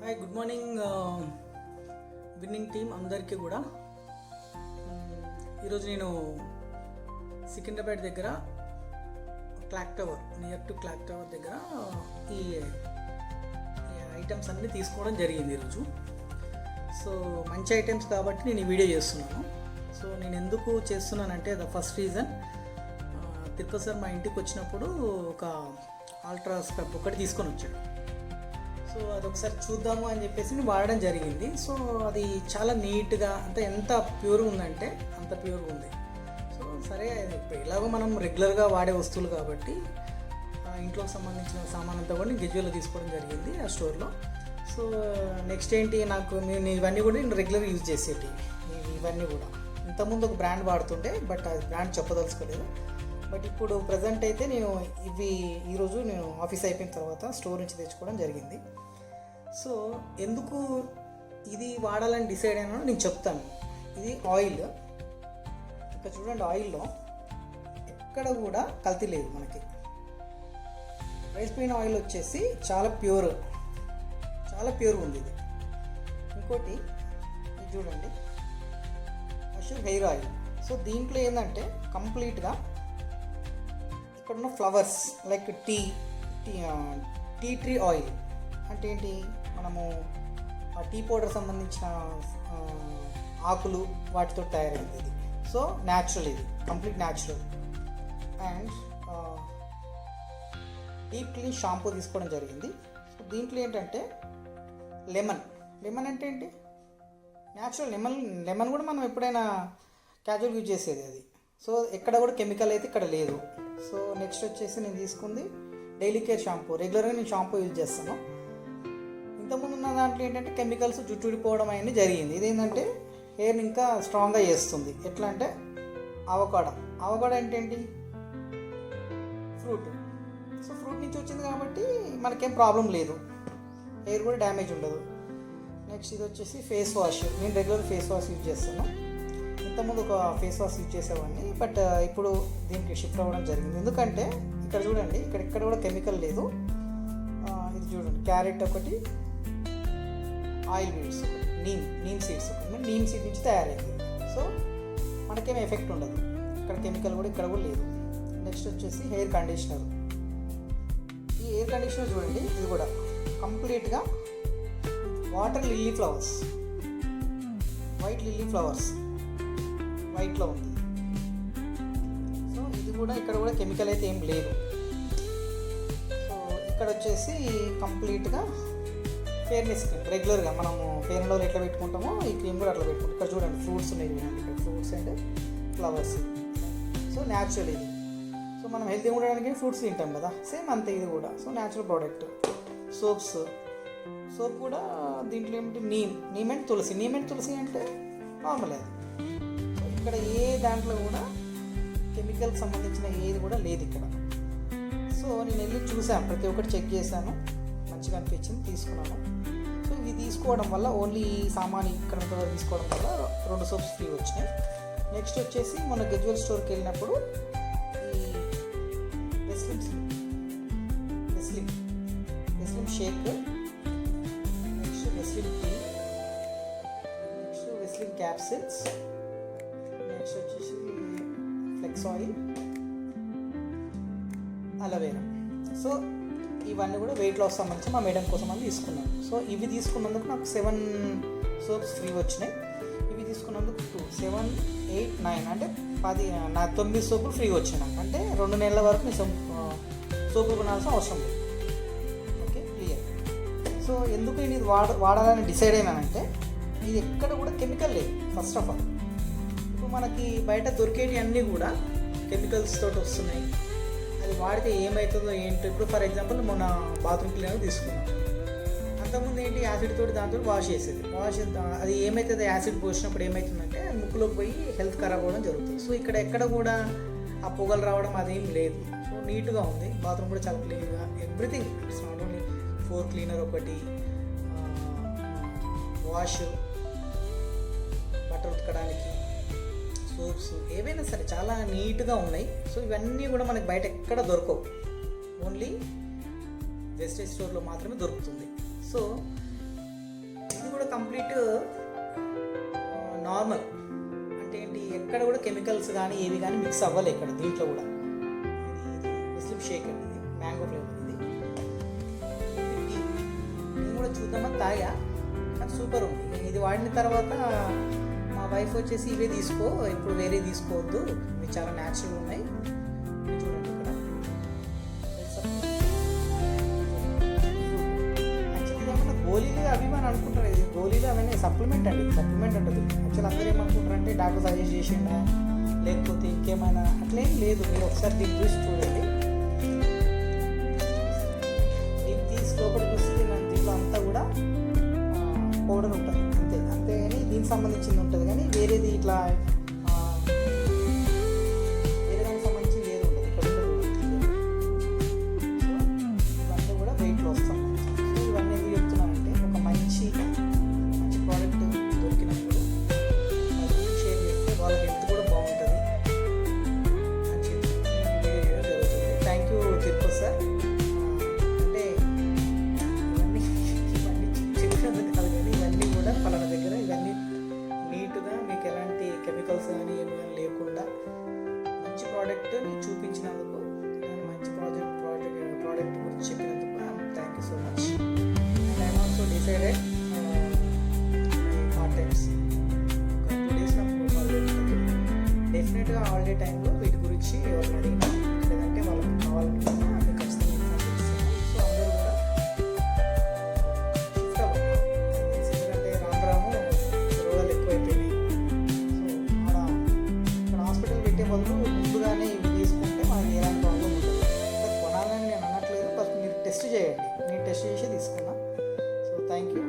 Hi, good morning winning team అందరికీ కూడా. ఈరోజు నేను సికింద్రాబాద్ దగ్గర clock tower, near to clock tower దగ్గర ఈ ఐటమ్స్ అన్నీ తీసుకోవడం జరిగింది ఈరోజు. సో మంచి ఐటమ్స్ కాబట్టి నేను ఈ వీడియో చేస్తున్నాను. సో నేను ఎందుకు చేస్తున్నానంటే the first reason, Tirupati sir మా ఇంటికి వచ్చినప్పుడు ఒక అల్ట్రా స్పెప్ ఒకటి తీసుకొని వచ్చాడు. సో అది ఒకసారి చూద్దాము అని చెప్పేసి నేను వాడడం జరిగింది. సో అది చాలా నీట్గా, అంటే ఎంత ప్యూర్గా ఉందంటే అంత ప్యూర్గా ఉంది. సో సరే, ఎలాగో మనం రెగ్యులర్గా వాడే వస్తువులు కాబట్టి ఇంట్లోకి సంబంధించిన సామాన్ అంతా కూడా నేను గెజ్వేల్లో తీసుకోవడం జరిగింది ఆ స్టోర్లో. సో నెక్స్ట్ ఏంటి, నేను ఇవన్నీ కూడా నేను రెగ్యులర్గా యూజ్ చేసేటి ఇవన్నీ కూడా. ఇంతకుముందు ఒక బ్రాండ్ వాడుతుంటే, బట్ అది బ్రాండ్ చెప్పదలుచుకోలేదు. బట్ ఇప్పుడు ప్రజెంట్ అయితే నేను ఈరోజు నేను ఆఫీస్ అయిపోయిన తర్వాత స్టోర్ నుంచి తెచ్చుకోవడం జరిగింది. సో ఎందుకు ఇది వాడాలని డిసైడ్ అయినా నేను చెప్తాను. ఇది ఆయిల్. ఇక్కడ చూడండి, ఆయిల్లో ఎక్కడ కూడా కల్తీ లేదు. మనకి రైస్ బ్రాన్ ఆయిల్ వచ్చేసి చాలా ప్యూర్గా ఉంది ఇది. ఇంకోటి ఇది చూడండి, అష్యూర్ హెయిర్ ఆయిల్. సో దీంట్లో ఏంటంటే కంప్లీట్గా ఇక్కడ ఉన్న flowers like tea tree oil అంటే ఏంటి, మనము ఆ టీ పౌడర్ సంబంధించిన ఆకులు వాటితో తయారైంది ఇది. సో న్యాచురల్, ఇది complete natural. And deep clean shampoo తీసుకోవడం జరిగింది. సో దీంట్లో ఏంటంటే లెమన్ అంటే ఏంటి, న్యాచురల్ లెమన్ కూడా మనం ఎప్పుడైనా క్యాజువల్ యూజ్ చేసేది అది. సో ఎక్కడ కూడా కెమికల్ అయితే ఇక్కడ లేదు. సో నెక్స్ట్ వచ్చేసి నేను తీసుకుంది డైలీ కేర్ షాంపూ. రెగ్యులర్గా నేను షాంపూ యూజ్ చేస్తాను. ఇంతకుముందు ఉన్న దాంట్లో ఏంటంటే కెమికల్స్ జుట్టు ఊడిపోవడం అనేది జరిగింది. ఇదేంటంటే హెయిర్ని ఇంకా స్ట్రాంగ్గా చేస్తుంది. ఎట్లా అంటే అవకాడో అంటే ఏంటి, ఫ్రూట్. సో ఫ్రూట్ నుంచి వచ్చింది కాబట్టి మనకేం ప్రాబ్లం లేదు, హెయిర్ కూడా డ్యామేజ్ ఉండదు. నెక్స్ట్ ఇది వచ్చేసి ఫేస్ వాష్. నేను రెగ్యులర్ ఫేస్ వాష్ యూజ్ చేస్తాను. ఇంతకుముందు ఒక ఫేస్ వాష్ యూజ్ చేసేవాడిని, బట్ ఇప్పుడు దీనికి షిఫ్ట్ అవ్వడం జరిగింది. ఎందుకంటే ఇక్కడ చూడండి, ఇక్కడ కూడా కెమికల్ లేదు. ఇది చూడండి, క్యారెట్ ఒకటి, ఆయిల్ బీడ్స్ ఒకటి, నీమ్ సీడ్స్ ఒకటి. నీమ్ సీడ్ నుంచి తయారైంది. సో మనకేం ఎఫెక్ట్ ఉండదు. ఇక్కడ కెమికల్ కూడా ఇక్కడ కూడా లేదు. నెక్స్ట్ వచ్చేసి హెయిర్ కండిషనర్. ఈ హెయిర్ కండిషనర్ చూడండి, ఇది కూడా కంప్లీట్గా water lily flowers, white lily flowers వైట్లో ఉంది. సో ఇది కూడా ఇక్కడ కూడా కెమికల్ అయితే ఏం లేదు. సో ఇక్కడ వచ్చేసి కంప్లీట్గా ఫెయిర్నెస్ క్రీమ్. రెగ్యులర్గా మనము ఫెయిర్ అండ్ లవ్లీ ఎట్లా పెట్టుకుంటామో ఈ క్రీమ్ కూడా అట్లా పెట్టుకుంటాం. ఇక్కడ చూడండి, ఫ్రూట్స్ ఉన్నాయి చూడండి, ఇక్కడ fruits and flowers. So natural ఇది. సో మనం హెల్తీ ఉండడానికి ఫ్రూట్స్ తింటాం కదా, సేమ్ అంతే ఇది కూడా. So natural product. సోప్ కూడా దీంట్లో ఏమిటి, నీమ్ అండ్ తులసి అంటే నార్మల్ అది. ఇక్కడ ఏ దాంట్లో కూడా కెమికల్కి సంబంధించిన ఏది కూడా లేదు ఇక్కడ. సో నేను వెళ్ళి చూసాను, ప్రతి ఒక్కటి చెక్ చేశాను, మంచిగా అనిపించింది, తీసుకున్నాను. సో ఇది తీసుకోవడం వల్ల, ఓన్లీ ఈ సామాన్ ఇక్కడ తీసుకోవడం వల్ల 2 సోప్స్ ఫ్రీ వచ్చినాయి. నెక్స్ట్ వచ్చేసి మొన్న గెజ్వేల్ స్టోర్కి వెళ్ళినప్పుడు ఈ Weslim shake, next Weslim tea, next Weslim capsules, next వచ్చేసి flex oil, aloe. Vera so కూడా వెయిట్ లాస్ సంబంధించి మా మేడం కోసం అని తీసుకున్నాను. సో ఇవి తీసుకున్నందుకు నాకు 7 సోప్స్ ఫ్రీ వచ్చినాయి. ఇవి తీసుకున్నందుకు 2, 7, 8, 9 అంటే 9 సోపులు ఫ్రీ వచ్చినాయి నాకు. అంటే 2 నెలల వరకు నేను సోపులు కొనాల్సిన అవసరం లేదు. Okay, clear. సో ఎందుకు నేను ఇది వాడాలని డిసైడ్ అయినానంటే, ఇది ఎక్కడ కూడా కెమికల్ లేదు. ఫస్ట్ ఆఫ్ ఆల్, ఇప్పుడు మనకి బయట దొరికేటి అన్నీ కూడా కెమికల్స్ తోటి వస్తున్నాయి. అది వాడితే ఏమవుతుందో ఏంటో. ఇప్పుడు ఫర్ ఎగ్జాంపుల్ మొన్న బాత్రూమ్ క్లీనర్ తీసుకున్నాం. అంతకుముందు ఏంటి, యాసిడ్ తోటి దాంతో వాష్ చేసేది. అది ఏమవుతుంది, యాసిడ్ పోసినప్పుడు ఏమవుతుందంటే ముక్కులోకి పోయి హెల్త్ ఖరాబ్ అవ్వడం జరుగుతుంది. సో ఇక్కడ ఎక్కడ కూడా ఆ పొగలు రావడం అదేం లేదు. సో నీట్గా ఉంది. బాత్రూమ్ కూడా చాలా క్లీన్గా, everything. It's not only floor cleaner ఒకటి, వాష్, బట్టలు ఉతకడానికి, సోప్స్, ఏవైనా సరే చాలా నీట్గా ఉన్నాయి. సో ఇవన్నీ కూడా మనకి బయట ఎక్కడ దొరకవు, ఓన్లీ వెస్టేజ్ స్టోర్లో మాత్రమే దొరుకుతుంది. సో కూడా కంప్లీట్ నార్మల్, అంటే ఏంటి ఎక్కడ కూడా కెమికల్స్ కానీ ఏవి కానీ మిక్స్ అవ్వాలి ఇక్కడ దీంట్లో కూడా. ఇది ముస్లిం షేక్ అండి, ఇది మ్యాంగో ఫ్లేవర్. ఇది నేను కూడా చూద్దామని తాగా, కానీ సూపర్ ఉంది. ఇది వాడిన తర్వాత మా వైఫ్ వచ్చేసి ఇవే తీసుకో, ఇప్పుడు వేరే తీసుకోవద్దు, ఇవి చాలా న్యాచురల్ ఉన్నాయి. ఇవి చూడండి ఇక్కడ యాక్చువల్లీ ఏమన్నా గోళీలు అవి అని అనుకుంటారు, ఇది గోళీలు అవన్నీ సప్లిమెంట్ అండి, సప్లిమెంట్ ఉంటుంది. యాక్చువల్ అందరూ ఏమనుకుంటారు అంటే డాక్టర్ సజెస్ట్ చేసిండా లేకపోతే ఇంకేమైనా, అట్లేం లేదు. మీరు ఒకసారి దీన్ని చూసి చూడండి, దీన్ని తీసి లోపల చూస్తే దీంట్లో అంతా కూడా పౌడర్ ఉంటుంది అంతే, అంతేగాని దీనికి సంబంధించింది ఉంటుంది, కానీ వేరేది ఇట్లా వేరే దానికి సంబంధించింది ఏది ఉంటుంది. ఇక్కడ ఇవన్నీ కూడా వెయిట్లో వస్తాం. సో ఇవన్నీ ఎందుకు చెప్తున్నానంటే ఒక మంచి ప్రోడక్ట్ దొరికినప్పుడు షేర్ చేస్తే వాళ్ళ హెల్త్ కూడా బాగుంటుంది అని చెప్పి వీడియో చేయడం జరుగుతుంది. Thank you Tirupati sir. అంటే ఇవన్నీ చెప్పినందుకు కాదు, కానీ ఇవన్నీ కూడా పలానా దగ్గర ఇవన్నీ నీట్గా మీకు ఎలాంటి కెమికల్స్ కానీ ఏమి కానీ లేకుండా మంచి ప్రోడక్ట్ని చూపించినందుకు, మంచి ప్రోడక్ట్ గురించి చెప్పినందుకు thank you so much. And I'm also decided part times ఒక 2 days నాకు హాలిడే ఉంటుంది. డెఫినెట్గా హాలిడే టైంలో వీటి గురించి ఎవరిని అడిగినా లేదంటే వాళ్ళకి కావాలనుకున్నా అది ఖచ్చితంగా ఇన్ఫార్మ్ చేస్తాను. సో అందరూ కూడా షిఫ్ట్ అవ్వాలి, ఎందుకంటే రాను రోగాలు ఎక్కువైపోయినాయి. సో అలా ఇక్కడ హాస్పిటల్ పెట్టే బదులు ముందుగానే ఇవి తీసుకుంటే మనకి ఎలాంటి ప్రాబ్లం ఉంటుంది. కొనాలని నేను అనట్లేదు, ఫస్ట్ మీరు టెస్ట్ చేయండి, నేను టెస్ట్ చేసి తీసుకున్నా. So thank you.